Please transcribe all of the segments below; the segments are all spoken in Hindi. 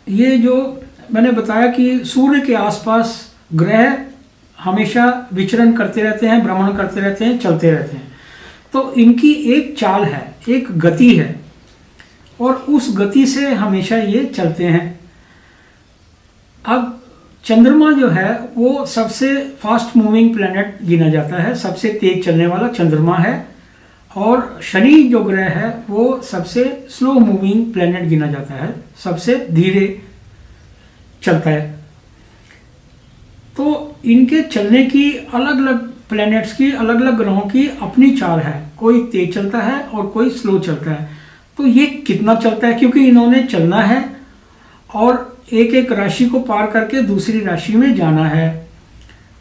ये जो मैंने बताया कि सूर्य के आसपास ग्रह हमेशा विचरण करते रहते हैं, भ्रमण करते रहते हैं, चलते रहते हैं। तो इनकी एक चाल है, एक गति है, और उस गति से हमेशा ये चलते हैं। अब चंद्रमा जो है वो सबसे फास्ट मूविंग प्लैनेट गिना जाता है, सबसे तेज चलने वाला चंद्रमा है। और शनि जो ग्रह है वो सबसे स्लो मूविंग प्लैनेट गिना जाता है, सबसे धीरे चलता है। तो इनके चलने की अलग अलग प्लैनेट्स की, अलग अलग ग्रहों की अपनी चाल है। कोई तेज चलता है और कोई स्लो चलता है। तो ये कितना चलता है, क्योंकि इन्होंने चलना है और एक एक राशि को पार करके दूसरी राशि में जाना है,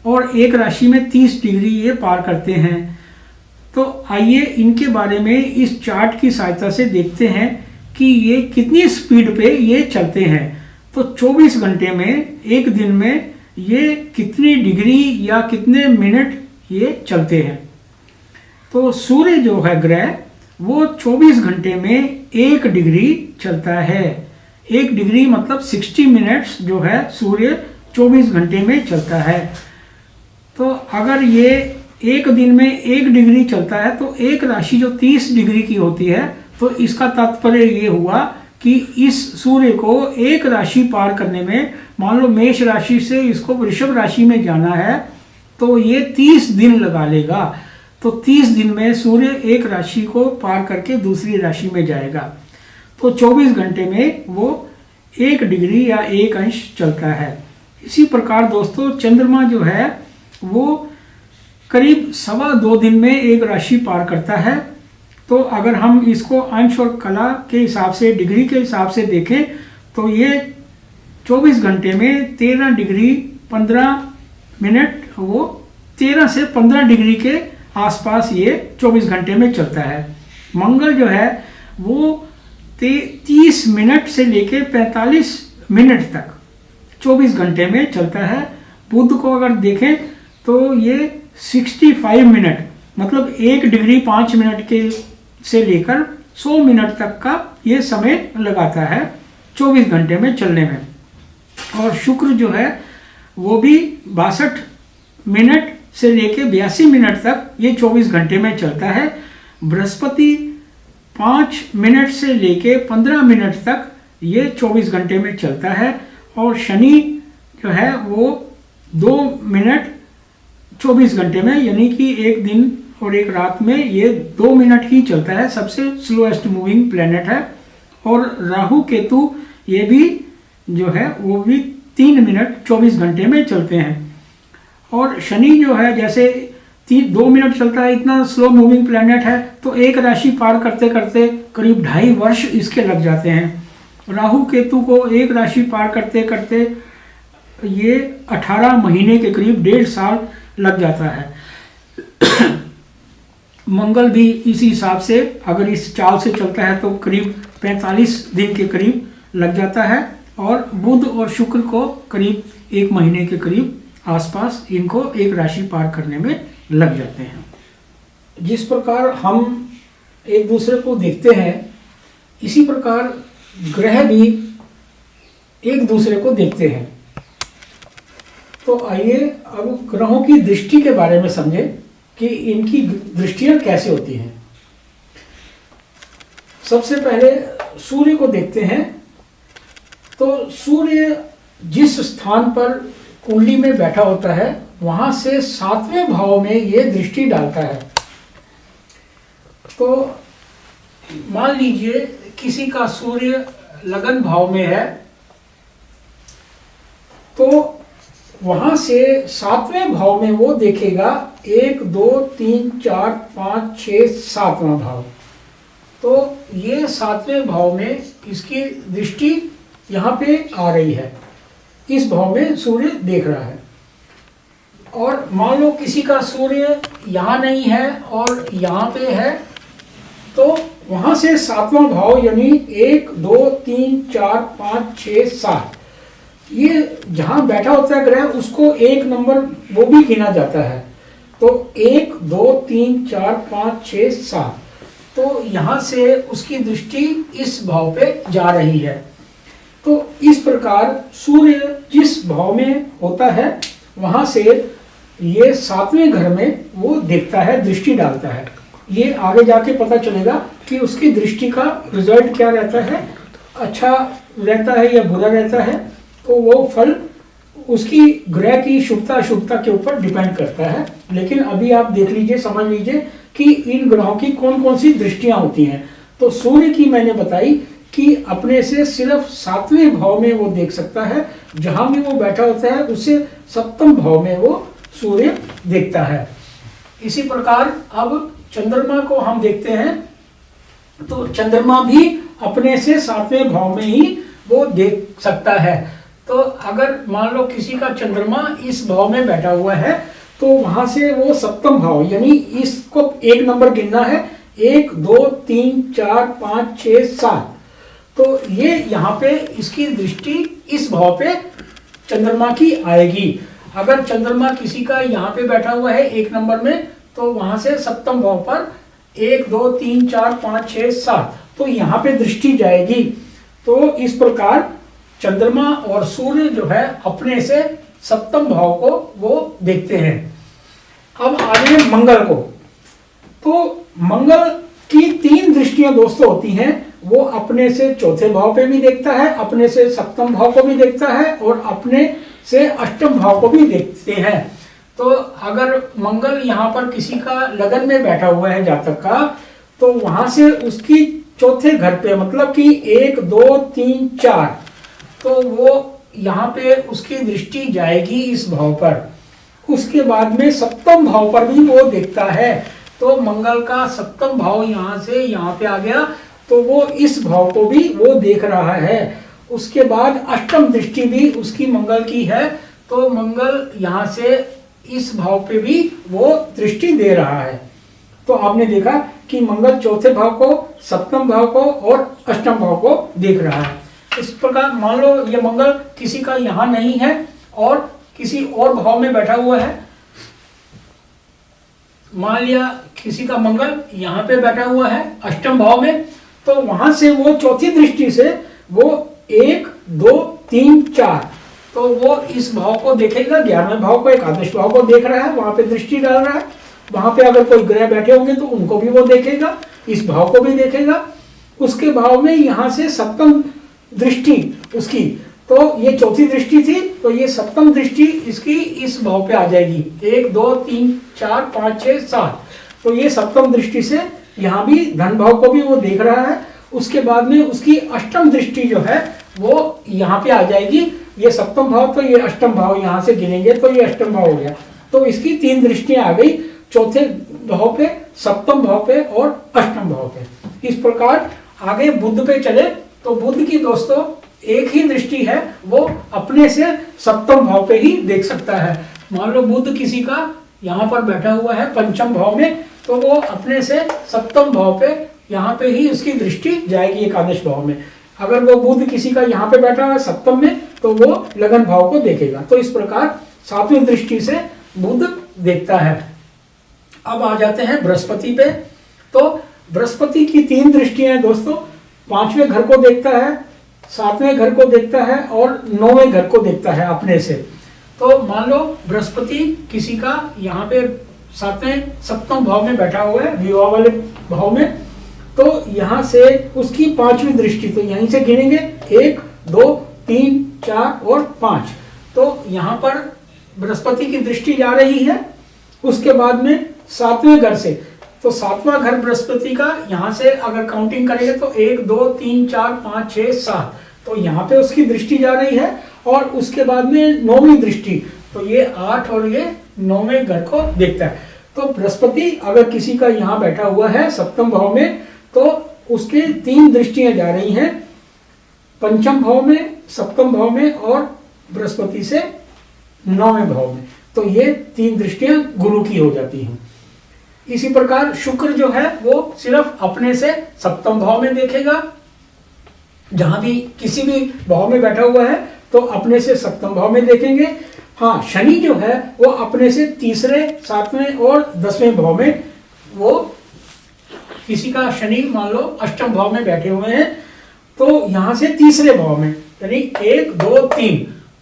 और एक राशि में 30 डिग्री ये पार करते हैं। तो आइए इनके बारे में इस चार्ट की सहायता से देखते हैं कि ये कितनी स्पीड पे ये चलते हैं। तो 24 घंटे में, एक दिन में ये कितनी डिग्री या कितने मिनट ये चलते हैं। तो सूर्य जो है ग्रह वो 24 घंटे में 1 डिग्री चलता है। 1 डिग्री मतलब 60 मिनट्स जो है सूर्य 24 घंटे में चलता है। तो अगर ये एक दिन में 1 डिग्री चलता है तो एक राशि जो 30 डिग्री की होती है, तो इसका तात्पर्य ये हुआ कि इस सूर्य को एक राशि पार करने में, मान लो मेष राशि से इसको वृषभ राशि में जाना है, तो ये 30 दिन लगा लेगा। तो 30 दिन में सूर्य एक राशि को पार करके दूसरी राशि में जाएगा। तो 24 घंटे में वो 1 डिग्री या 1 अंश चलता है। इसी प्रकार दोस्तों चंद्रमा जो है वो करीब 2.25 दिन में एक राशि पार करता है। तो अगर हम इसको अंश और कला के हिसाब से, डिग्री के हिसाब से देखें तो ये 24 घंटे में 13 डिग्री 15 मिनट, वो 13 से 15 डिग्री के आसपास ये 24 घंटे में चलता है। मंगल जो है वो 30 मिनट से लेके 45 मिनट तक 24 घंटे में चलता है। बुध को अगर देखें तो ये 65 मिनट, मतलब 1 डिग्री 5 मिनट के से लेकर 100 मिनट तक का ये समय लगाता है 24 घंटे में चलने में। और शुक्र जो है वो भी 62 मिनट से लेके 82 मिनट तक ये 24 घंटे में चलता है। बृहस्पति 5 मिनट से लेके 15 मिनट तक ये 24 घंटे में चलता है। और शनि जो है वो 2 मिनट 24 घंटे में, यानी कि एक दिन और एक रात में ये 2 मिनट ही चलता है, सबसे स्लोएस्ट मूविंग प्लेनेट है। और राहु केतु ये भी जो है वो भी 3 मिनट 24 घंटे में चलते हैं। और शनि जो है जैसे 2 मिनट चलता है, इतना स्लो मूविंग प्लेनेट है, तो एक राशि पार करते करते करीब 2.5 वर्ष इसके लग जाते हैं। राहु केतु को एक राशि पार करते करते ये 18 महीने के करीब 1.5 साल लग जाता है। मंगल भी इसी हिसाब से अगर इस चाल से चलता है तो करीब 45 दिन के करीब लग जाता है। और बुध और शुक्र को करीब 1 महीने के करीब आसपास इनको एक राशि पार करने में लग जाते हैं। जिस प्रकार हम एक दूसरे को देखते हैं, इसी प्रकार ग्रह भी एक दूसरे को देखते हैं। तो आइए अब ग्रहों की दृष्टि के बारे में समझें कि इनकी दृष्टियां कैसे होती हैं। सबसे पहले सूर्य को देखते हैं। तो सूर्य जिस स्थान पर कुंडली में बैठा होता है वहां से 7वें भाव में ये दृष्टि डालता है। तो मान लीजिए किसी का सूर्य लगन भाव में है, तो वहां से 7वें भाव में वो देखेगा 1 2 3 4 5 6 7वां भाव। तो ये 7वें भाव में इसकी दृष्टि यहाँ पे आ रही है, इस भाव में सूर्य देख रहा है। और मान लो किसी का सूर्य यहाँ नहीं है और यहाँ पे है, तो वहां से 7वां भाव यानी 1 2 3 4 5 6 7 ये जहां बैठा होता है ग्रह उसको 1 नंबर वो भी गिना जाता है। तो 1 2 3 4 5 6 7, तो यहां से उसकी दृष्टि इस भाव पे जा रही है। तो इस प्रकार सूर्य जिस भाव में होता है वहां से ये 7वें घर में वो देखता है, दृष्टि डालता है। ये आगे जाके पता चलेगा कि उसकी दृष्टि का रिजल्ट क्या रहता है, अच्छा रहता है या बुरा रहता है। तो वो फल उसकी ग्रह की शुभता अशुभता के ऊपर डिपेंड करता है। लेकिन अभी आप देख लीजिए, समझ लीजिए कि इन ग्रहों की कौन कौन सी दृष्टियां होती हैं। तो सूर्य की मैंने बताई कि अपने से सिर्फ 7वें भाव में वो देख सकता है, जहां भी वो बैठा होता है उससे 7वें भाव में वो सूर्य देखता है। इसी प्रकार अब चंद्रमा को हम देखते हैं, तो चंद्रमा भी अपने से 7वें भाव में ही वो देख सकता है। तो अगर मान लो किसी का चंद्रमा इस भाव में बैठा हुआ है तो वहां से वो 7वां भाव, यानी इसको एक नंबर गिनना है, 1 2 3 4 5 6 7। तो ये यहाँ पे इसकी दृष्टि इस भाव पे चंद्रमा की आएगी। अगर चंद्रमा किसी का यहाँ पे बैठा हुआ है 1 नंबर में, तो वहां से 7वें भाव पर 1 2 3 4 5 6 7, तो यहाँ पे दृष्टि जाएगी। तो इस प्रकार चंद्रमा और सूर्य जो है अपने से 7वें भाव को वो देखते हैं। अब आगे मंगल को, तो मंगल की 3 दृष्टियां दोस्तों होती हैं। वो अपने से 4थे भाव पे भी देखता है, अपने से 7वें भाव को भी देखता है और अपने से 8वें भाव को भी देखते हैं। तो अगर मंगल यहाँ पर किसी का लगन में बैठा हुआ है जातक का, तो वहां से उसकी 4थे घर पे, मतलब कि 1 2 3 4, तो वो यहाँ पे उसकी दृष्टि जाएगी इस भाव पर। उसके बाद में 7वें भाव पर भी वो देखता है। तो मंगल का 7वां भाव यहाँ से यहाँ पे आ गया, तो वो इस भाव को भी वो देख रहा है। उसके बाद 8वीं दृष्टि भी उसकी मंगल की है, तो मंगल यहाँ से इस भाव पे भी वो दृष्टि दे रहा है। तो आपने देखा कि मंगल 4थे भाव को, 7वें भाव को और 8वें भाव को देख रहा है। इस प्रकार मान लो ये मंगल किसी का यहाँ नहीं है और किसी और भाव में बैठा हुआ है। मान लिया किसी का मंगल यहाँ पे बैठा हुआ है 8वें भाव में, तो वहां से वो 4थी दृष्टि से वो 1 2 3 4, तो वो इस भाव को देखेगा, 11वें भाव को, एकादश भाव को देख रहा है, वहां पे दृष्टि डाल रहा है। वहां पे अगर कोई ग्रह बैठे होंगे तो उनको भी वो देखेगा, इस भाव को भी देखेगा। उसके भाव में यहाँ से 7वीं दृष्टि उसकी, तो ये 4थी दृष्टि थी, तो ये 7वीं दृष्टि इसकी इस भाव पे आ जाएगी, 1 2 3 4 5 6 7। तो ये 7वीं दृष्टि से यहाँ भी धन भाव को भी वो देख रहा है। उसके बाद में उसकी 8वीं दृष्टि जो है वो यहाँ पे आ जाएगी। ये 7वां भाव, तो ये 8वां भाव यहाँ से गिनेंगे तो ये 8वां भाव हो गया। तो इसकी 3 दृष्टियां आ गई, 4थे भाव पे, 7वें भाव पे और 8वें भाव पे। इस प्रकार आगे बुध पे चले, तो बुध की दोस्तों एक ही दृष्टि है, वो अपने से 7वें भाव पे ही देख सकता है। मान लो बुध किसी का यहाँ पर बैठा हुआ है 5वें भाव में, तो वो अपने से 7वें भाव पे यहाँ पे ही उसकी दृष्टि जाएगी एकादश भाव में। अगर वो बुध किसी का यहाँ पे बैठा हुआ है 7वें में, तो वो लगन भाव को देखेगा। तो इस प्रकार 7वीं दृष्टि से बुध देखता है। अब आ जाते हैं बृहस्पति पे। तो बृहस्पति की 3 दृष्टियां हैं दोस्तों, 5वें घर को देखता है, 7वें घर को देखता है और 9वें घर को देखता है अपने से। तो मान लो बृहस्पति किसी का यहाँ पे 7वें भाव में बैठा हुआ है, विवाह वाले भाव में, तो यहाँ से उसकी 5वीं दृष्टि, तो यहीं से गिनेंगे 1 2 3 4 और 5। तो यहाँ पर बृहस्पति की दृष्टि जा रही है। उसके बाद में 7वें घर से, तो 7वां घर बृहस्पति का यहाँ से अगर काउंटिंग करेंगे तो 1 2 3 4 5 6 7, तो यहाँ पे उसकी दृष्टि जा रही है। और उसके बाद में 9वीं दृष्टि, तो ये 8 और ये 9वें घर को देखता है। तो बृहस्पति अगर किसी का यहाँ बैठा हुआ है 7वें भाव में, तो उसके 3 दृष्टियां जा रही हैं, 5वें भाव में, 7वें भाव में और बृहस्पति से 9वें भाव में। तो ये 3 दृष्टियां गुरु की हो जाती हैं। इसी प्रकार शुक्र जो है वो सिर्फ अपने से 7वें भाव में देखेगा, जहां भी किसी भी भाव में बैठा हुआ है तो अपने से 7वें भाव में देखेंगे। हाँ, शनि जो है वो अपने से 3रे, 7वें और 10वें भाव में, वो किसी का शनि मान लो 8वें भाव में बैठे हुए हैं, तो यहाँ से 3रे भाव में, यानी 1 2 3,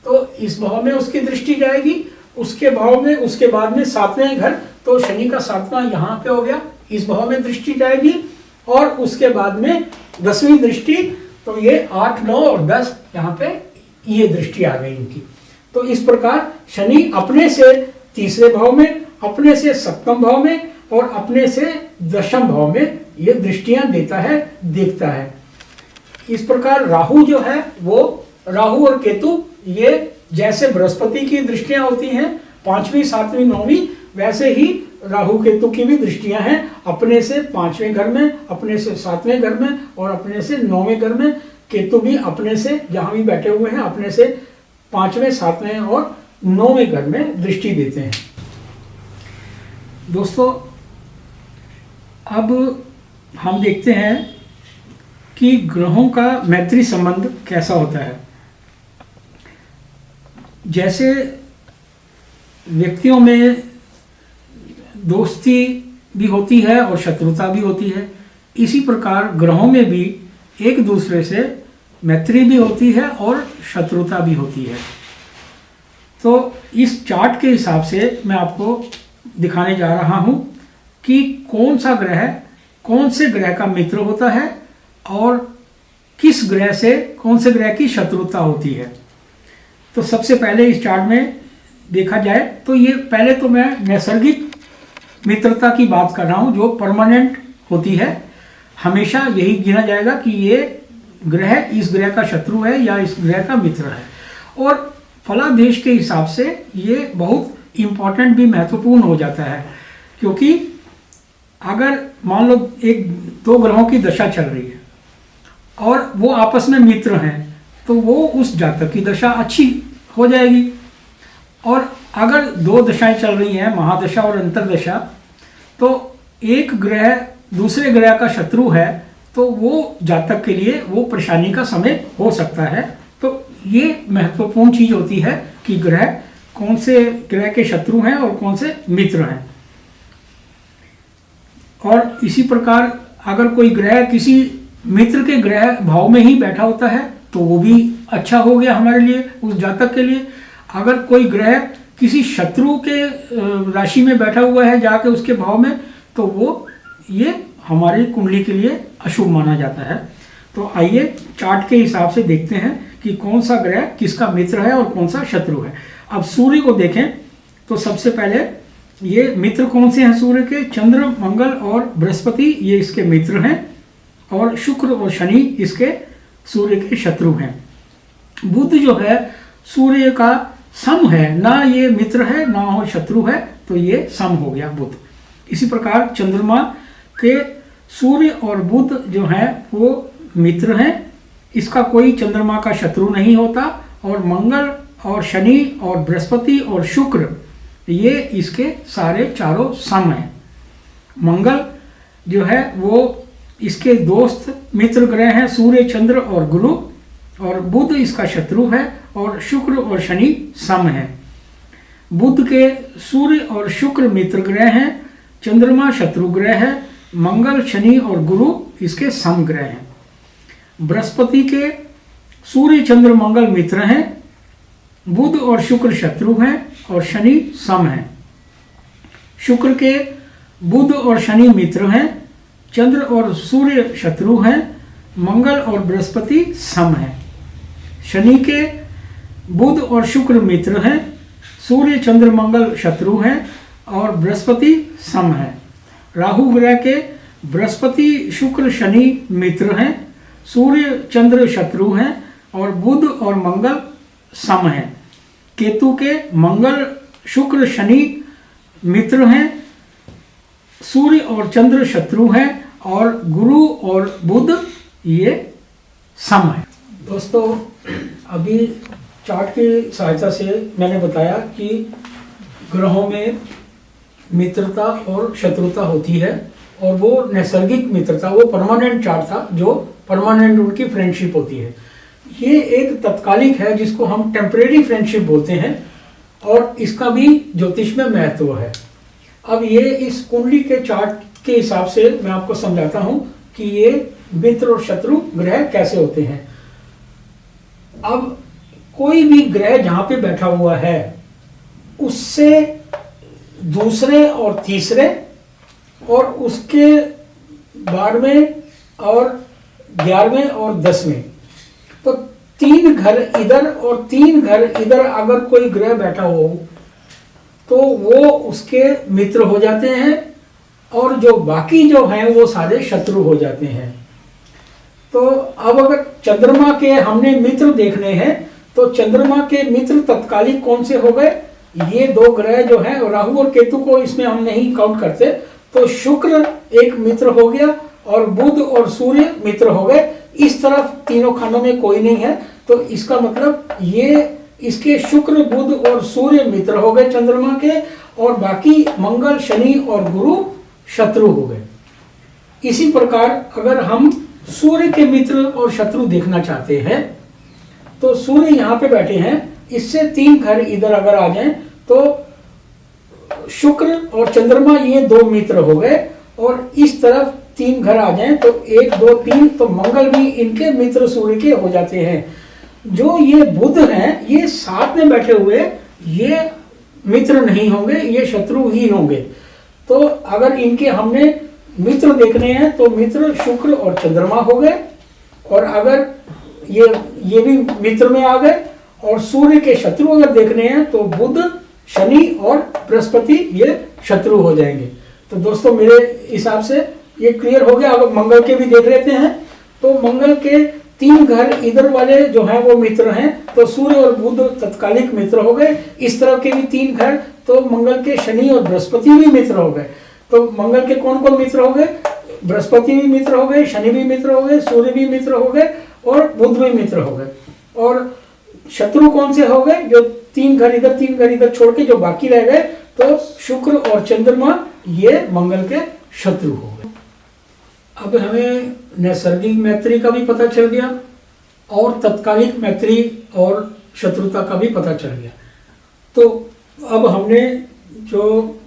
तो इस भाव में उसकी दृष्टि जाएगी, उसके भाव में, उसके बाद में 7वें घर, तो शनि का 7वां यहाँ पे हो गया, इस भाव में दृष्टि जाएगी, और उसके बाद में 10वीं दृष्टि, तो ये 8 9 और 10 यहाँ पे ये दृष्टि आ गई इनकी। तो इस प्रकार शनि अपने से 3रे भाव में, अपने से 7वें भाव में और अपने से 10वें भाव में ये दृष्टियां देता है, देखता है। इस प्रकार राहु जो है वो, राहु और केतु ये जैसे बृहस्पति की दृष्टियां होती हैं 5वीं 7वीं 9वीं, वैसे ही राहु केतु की भी दृष्टियां हैं अपने से 5वें घर में, अपने से 7वें घर में और अपने से 9वें घर में। केतु भी अपने से जहां भी बैठे हुए हैं अपने से 5वें 7वें और 9वें घर में दृष्टि देते हैं। दोस्तों अब हम देखते हैं कि ग्रहों का मैत्री संबंध कैसा होता है। जैसे व्यक्तियों में दोस्ती भी होती है और शत्रुता भी होती है, इसी प्रकार ग्रहों में भी एक दूसरे से मैत्री भी होती है और शत्रुता भी होती है। तो इस चार्ट के हिसाब से मैं आपको दिखाने जा रहा हूं कि कौन सा ग्रह कौन से ग्रह का मित्र होता है और किस ग्रह से कौन से ग्रह की शत्रुता होती है। तो सबसे पहले इस चार्ट में देखा जाए तो ये पहले तो मैं नैसर्गिक मित्रता की बात कर रहा हूं जो परमानेंट होती है, हमेशा यही गिना जाएगा कि ये ग्रह इस ग्रह का शत्रु है या इस ग्रह का मित्र है। और फलादेश के हिसाब से ये बहुत इम्पॉर्टेंट भी, महत्वपूर्ण हो जाता है, क्योंकि अगर मान लो 1-2 ग्रहों की दशा चल रही है और वो आपस में मित्र हैं तो वो उस जातक की दशा अच्छी हो जाएगी। और अगर 2 दशाएं चल रही हैं, महादशा और अंतरदशा, तो एक ग्रह दूसरे ग्रह का शत्रु है तो वो जातक के लिए वो परेशानी का समय हो सकता है। तो ये महत्वपूर्ण चीज होती है कि ग्रह कौन से ग्रह के शत्रु हैं और कौन से मित्र हैं। और इसी प्रकार अगर कोई ग्रह किसी मित्र के ग्रह भाव में ही बैठा होता है तो वो भी अच्छा हो गया हमारे लिए, उस जातक के लिए। अगर कोई ग्रह किसी शत्रु के राशि में बैठा हुआ है जाके उसके भाव में, तो वो ये हमारी कुंडली के लिए अशुभ माना जाता है। तो आइए चार्ट के हिसाब से देखते हैं कि कौन सा ग्रह किसका मित्र है और कौन सा शत्रु है। अब सूर्य को देखें तो सबसे पहले ये मित्र कौन से हैं सूर्य के, चंद्र, मंगल और बृहस्पति ये इसके मित्र हैं, और शुक्र और शनि इसके सूर्य के शत्रु हैं। बुध जो है सूर्य का सम है, ना ये मित्र है ना हो शत्रु है, तो ये सम हो गया बुध। इसी प्रकार चंद्रमा के सूर्य और बुध जो है वो मित्र हैं, इसका कोई चंद्रमा का शत्रु नहीं होता। और मंगल और शनि और बृहस्पति और शुक्र ये इसके सारे चारों सम हैं। मंगल जो है वो इसके दोस्त मित्र ग्रह हैं सूर्य, चंद्र और गुरु, और बुध इसका शत्रु है, और शुक्र और शनि सम है। बुध के सूर्य और शुक्र मित्र ग्रह हैं, चंद्रमा शत्रु ग्रह है, मंगल, शनि और गुरु इसके सम ग्रह हैं। बृहस्पति के सूर्य, चंद्र, मंगल मित्र हैं, बुध और शुक्र शत्रु हैं और शनि सम है। शुक्र के बुध और शनि मित्र हैं, चंद्र और सूर्य शत्रु हैं, मंगल और बृहस्पति सम है। शनि के बुध और शुक्र मित्र हैं, सूर्य, चंद्र, मंगल शत्रु हैं और बृहस्पति सम है। राहु ग्रह के बृहस्पति, शुक्र, शनि मित्र हैं, सूर्य, चंद्र शत्रु हैं और बुध और मंगल सम है। केतु के मंगल, शुक्र, शनि मित्र हैं, सूर्य और चंद्र शत्रु हैं और गुरु और बुध ये सम है। दोस्तों अभी चार्ट की सहायता से मैंने बताया कि ग्रहों में मित्रता और शत्रुता होती है, और वो नैसर्गिक मित्रता, वो परमानेंट चार्ट था जो परमानेंट उनकी फ्रेंडशिप होती है। ये एक तत्कालिक है जिसको हम टेम्परेरी फ्रेंडशिप बोलते हैं, और इसका भी ज्योतिष में महत्व है। अब ये इस कुंडली के चार्ट के हिसाब से मैं आपको समझाता हूं कि ये मित्र और शत्रु ग्रह कैसे होते हैं। अब कोई भी ग्रह जहां पे बैठा हुआ है उससे दूसरे और तीसरे और उसके 12वें और 11वें और 10वें, तो 3 घर इधर और 3 घर इधर अगर कोई ग्रह बैठा हो तो वो उसके मित्र हो जाते हैं और जो बाकी जो हैं वो सारे शत्रु हो जाते हैं। तो अब अगर चंद्रमा के हमने मित्र देखने हैं तो चंद्रमा के मित्र तत्कालिक कौन से हो गए? ये 2 ग्रह जो हैं, राहु और केतु को इसमें हम नहीं काउंट करते, तो शुक्र एक मित्र हो गया और बुध और सूर्य मित्र हो गए। इस तरफ तीनों खंडों में कोई नहीं है, तो इसका मतलब ये इसके शुक्र बुध और सूर्य मित्र हो गए चंद्रमा के, और बाकी मंगल शनि और गुरु शत्रु हो गए। इसी प्रकार अगर हम सूर्य के मित्र और शत्रु देखना चाहते हैं तो सूर्य यहाँ पे बैठे हैं, इससे 3 घर इधर अगर आ जाएं तो शुक्र और चंद्रमा ये 2 मित्र हो गए, और इस तरफ 3 घर आ जाएं तो 1 2 3, तो मंगल भी इनके मित्र सूर्य के हो जाते हैं। जो ये बुध हैं ये साथ में बैठे हुए ये मित्र नहीं होंगे, ये शत्रु ही होंगे। तो अगर इनके हमने मित्र देखने हैं तो मित्र शुक्र और चंद्रमा हो गए, और अगर ये भी मित्र में आ गए, और सूर्य के शत्रु अगर देखने हैं तो बुध शनि और बृहस्पति ये शत्रु हो जाएंगे। तो दोस्तों मेरे हिसाब से ये क्लियर हो गया। अगर मंगल के भी देख लेते हैं तो मंगल के 3 घर इधर वाले जो हैं वो मित्र हैं, तो सूर्य और बुध तत्कालिक मित्र हो गए। इस तरफ के भी 3 घर, तो मंगल के शनि और बृहस्पति भी मित्र हो गए। तो मंगल के कौन कौन मित्र हो गए? बृहस्पति भी मित्र हो गए, शनि भी मित्र हो गए, सूर्य भी मित्र हो गए और बुध भी मित्र हो गए। और शत्रु कौन से हो गए? जो 3 घर इधर 3 घर इधर छोड़ के जो बाकी रह गए, तो शुक्र और चंद्रमा ये मंगल के शत्रु हो गए। अब हमें नैसर्गिक मैत्री का भी पता चल गया और तत्कालिक मैत्री और शत्रुता का भी पता चल गया। तो अब हमने जो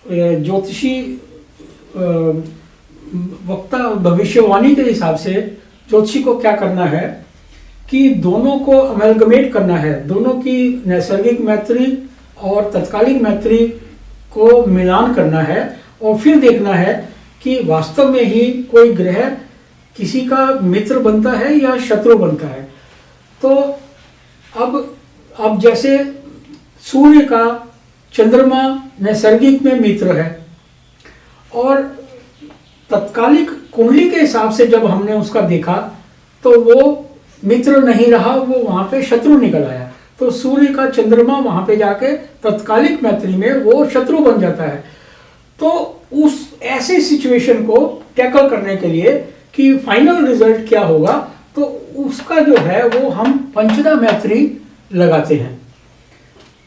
ज्योतिषी वक्ता भविष्यवाणी के हिसाब से ज्योतिषी को क्या करना है कि दोनों को अमेलगमेट करना है, दोनों की नैसर्गिक मैत्री और तत्कालिक मैत्री को मिलान करना है, और फिर देखना है कि वास्तव में ही कोई ग्रह किसी का मित्र बनता है या शत्रु बनता है। तो अब जैसे सूर्य का चंद्रमा नैसर्गिक में मित्र है, और तत्कालिक कुंडली के हिसाब से जब हमने उसका देखा तो वो मित्र नहीं रहा, वो वहां पे शत्रु निकल आया। तो सूर्य का चंद्रमा वहां पे जाके तत्कालिक मैत्री में वो शत्रु बन जाता है। तो उस ऐसे सिचुएशन को टैकल करने के लिए कि फाइनल रिजल्ट क्या होगा, तो उसका जो है वो हम पंचदा मैत्री लगाते हैं।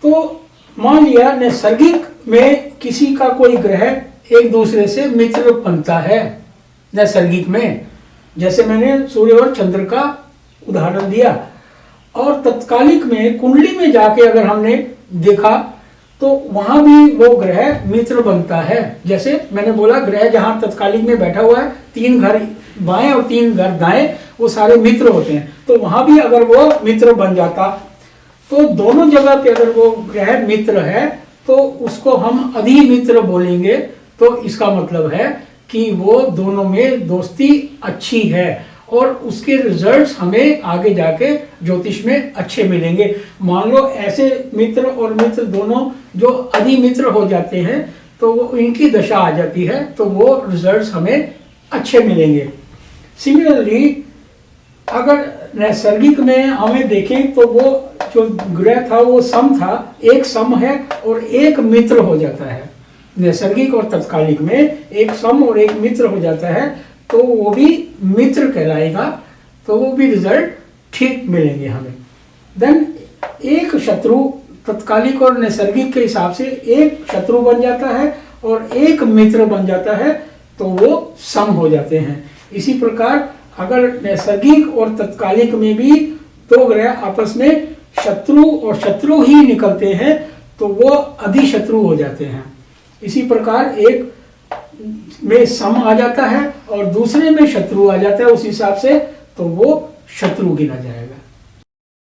तो मान लिया नैसर्गिक में किसी का कोई ग्रह एक दूसरे से मित्र बनता है नैसर्गिक में, जैसे मैंने सूर्य और चंद्र का उदाहरण दिया, और तत्कालिक में कुंडली में जाके अगर हमने देखा तो वहां भी वो ग्रह मित्र बनता है। जैसे मैंने बोला ग्रह जहां तत्कालिक में बैठा हुआ है, 3 घर बाएं और 3 घर दाएं, वो सारे मित्र होते हैं। तो वहां भी अगर वो मित्र बन जाता तो दोनों जगह पे अगर वो ग्रह मित्र है तो उसको हम अधिमित्र बोलेंगे। तो इसका मतलब है कि वो दोनों में दोस्ती अच्छी है और उसके रिजल्ट्स हमें आगे जाके ज्योतिष में अच्छे मिलेंगे। मान लो ऐसे मित्र और मित्र दोनों जो अधिमित्र हो जाते हैं तो वो इनकी दशा आ जाती है, तो वो रिजल्ट्स हमें अच्छे मिलेंगे। सिमिलरली अगर नैसर्गिक में हमें देखें तो वो जो ग्रह था वो सम था, एक सम है और एक मित्र हो जाता है। नैसर्गिक और तत्कालिक में एक सम और एक मित्र हो जाता है, तो वो भी मित्र कहलाएगा, तो वो भी रिजल्ट ठीक मिलेंगे हमें। देन एक शत्रु तत्कालिक और नैसर्गिक के हिसाब से एक शत्रु बन जाता है और एक मित्र बन जाता है, तो वो सम हो जाते हैं। इसी प्रकार अगर नैसर्गिक और तत्कालिक में भी 2 ग्रह आपस में शत्रु और शत्रु ही निकलते हैं तो वो अधिशत्रु हो जाते हैं। इसी प्रकार एक में सम आ जाता है और दूसरे में शत्रु आ जाता है, उस हिसाब से तो वो शत्रु गिना जाएगा।